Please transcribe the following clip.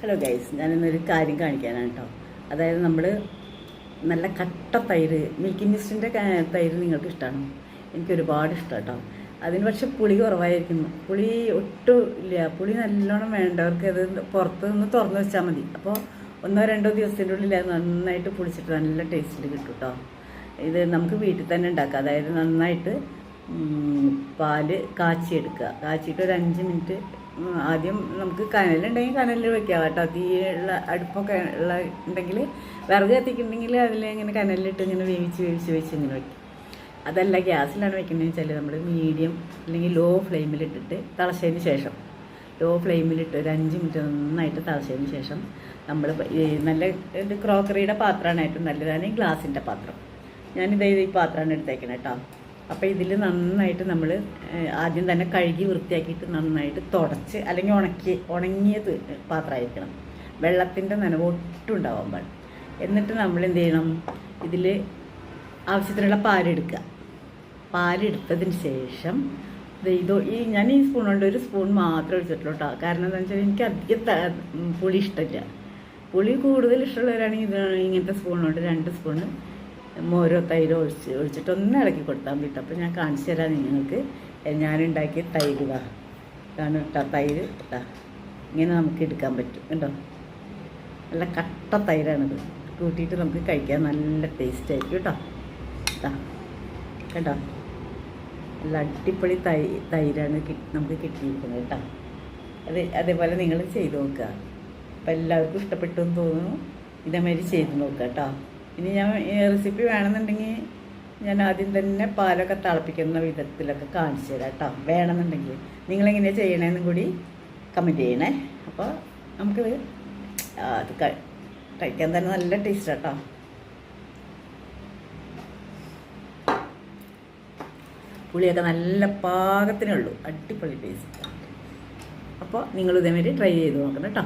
Hello guys, ഞാനിന്നൊരു കാര്യം കാണിക്കാനാണ് കേട്ടോ. അതായത് നമ്മൾ നല്ല കട്ട തൈര്, മിൽക്കി മിസ്റ്റിൻ്റെ തൈര് നിങ്ങൾക്ക് ഇഷ്ടമാണോ? എനിക്കൊരുപാട് ഇഷ്ടം കേട്ടോ. അതിന് പക്ഷെ പുളി കുറവായിരിക്കുന്നു. പുളി ഒട്ടും ഇല്ല. പുളി നല്ലോണം വേണ്ടവർക്ക് അത് പുറത്ത് നിന്ന് തുറന്ന് വെച്ചാൽ മതി. അപ്പോൾ 1-2 ദിവസത്തിൻ്റെ ഉള്ളിൽ അത് നന്നായിട്ട് പുളിച്ചിട്ട് നല്ല ടേസ്റ്റിൽ കിട്ടും കേട്ടോ. ഇത് നമുക്ക് വീട്ടിൽ തന്നെ ഉണ്ടാക്കാം. അതായത് നന്നായിട്ട് പാല് കാച്ചിയെടുക്കുക. കാച്ചിയിട്ട് ഒരു 5 മിനിറ്റ് ആദ്യം നമുക്ക് കനലുണ്ടെങ്കിൽ കനലിൽ വെക്കാം കേട്ടോ. തീയുള്ള അടുപ്പൊക്കെ ഉള്ള ഉണ്ടെങ്കിൽ വിറക് കത്തിക്കുന്നുണ്ടെങ്കിൽ അതിലിങ്ങനെ കനലിലിട്ട് ഇങ്ങനെ വേവിച്ച് ഇങ്ങനെ വയ്ക്കും. അതല്ല ഗ്യാസിലാണ് വെക്കുന്നതെന്ന് വെച്ചാൽ നമ്മൾ മീഡിയം അല്ലെങ്കിൽ ലോ ഫ്ലെയിമിലിട്ടിട്ട് തിളച്ചതിന് ശേഷം ലോ ഫ്ലെയിമിലിട്ട് ഒരു 5 മിനിറ്റ് നന്നായിട്ട് തിളച്ചതിന് ശേഷം നമ്മൾ നല്ല ക്രോക്കറിയുടെ പാത്രമാണ് ഏറ്റവും നല്ലതാണ്, ഗ്ലാസിൻ്റെ പാത്രം. ഞാനിതേ ഈ പാത്രമാണ് എടുത്തേക്കുന്നത് കേട്ടോ. അപ്പോൾ ഇതിൽ നന്നായിട്ട് നമ്മൾ ആദ്യം തന്നെ കഴുകി വൃത്തിയാക്കിയിട്ട് നന്നായിട്ട് തുടച്ച്, അല്ലെങ്കിൽ ഉണങ്ങിയ പാത്രമായിരിക്കണം. വെള്ളത്തിൻ്റെ നനവ് ഒട്ടും ഉണ്ടാവാൻ പാടില്ല. എന്നിട്ട് നമ്മൾ എന്ത് ചെയ്യണം, ഇതിൽ ആവശ്യത്തിനുള്ള പാലെടുക്കുക. പാലെടുത്തതിന് ശേഷം ഞാൻ ഈ സ്പൂൺ കൊണ്ട് ഒരു സ്പൂൺ മാത്രമേ ഒഴിച്ചിട്ടുള്ളൂ കേട്ടോ. കാരണം എന്താണെന്ന് വെച്ചാൽ എനിക്ക് അധികം പുളി ഇഷ്ടമില്ല. പുളി കൂടുതൽ ഇഷ്ടമുള്ളവരാണെങ്കിൽ ഇങ്ങനത്തെ സ്പൂൺ കൊണ്ട് 2 സ്പൂണ് മോരോ തൈരോ ഒഴിച്ചിട്ട് ഒന്ന് ഇളക്കി കൊടുത്താൽ മതി. അപ്പോൾ ഞാൻ കാണിച്ചു തരാം നിങ്ങൾക്ക്. ഞാനുണ്ടാക്കിയ തൈര് ഇതാണ് കേട്ടോ. തൈര് കേട്ടോ ഇങ്ങനെ നമുക്ക് എടുക്കാൻ പറ്റും കേട്ടോ. നല്ല കട്ട തൈരാണിത്. കൂട്ടിയിട്ട് നമുക്ക് കഴിക്കാൻ നല്ല ടേസ്റ്റ് ആയിരിക്കും കേട്ടോ. കേട്ടോ നല്ല അടിപൊളി തൈരാണ് നമുക്ക് കിട്ടിയിരിക്കുന്നത് കേട്ടോ. അതേപോലെ നിങ്ങൾ ചെയ്ത് നോക്കുക. അപ്പോൾ എല്ലാവർക്കും ഇഷ്ടപ്പെട്ടു എന്ന് തോന്നുന്നു. ഇതേമാതിരി ചെയ്ത് നോക്കുക കേട്ടോ. ഇനി ഞാൻ റെസിപ്പി വേണമെന്നുണ്ടെങ്കിൽ ഞാൻ ആദ്യം തന്നെ പാലൊക്കെ തിളപ്പിക്കുന്ന വിധത്തിലൊക്കെ കാണിച്ചു തരാം കേട്ടോ. വേണമെന്നുണ്ടെങ്കിൽ നിങ്ങളെങ്ങനെയാണ് ചെയ്യണമെന്നും കൂടി കമൻറ്റ് ചെയ്യണേ. അപ്പോൾ നമുക്കത് അത് കഴിക്കാൻ തന്നെ നല്ല ടേസ്റ്റ് കേട്ടോ. പുളിയൊക്കെ നല്ല പാകത്തിനുള്ളൂ, അടിപൊളി ടേസ്റ്റ്. അപ്പോൾ നിങ്ങൾ ഇതേമാതിരി ട്രൈ ചെയ്ത് നോക്കണം കേട്ടോ.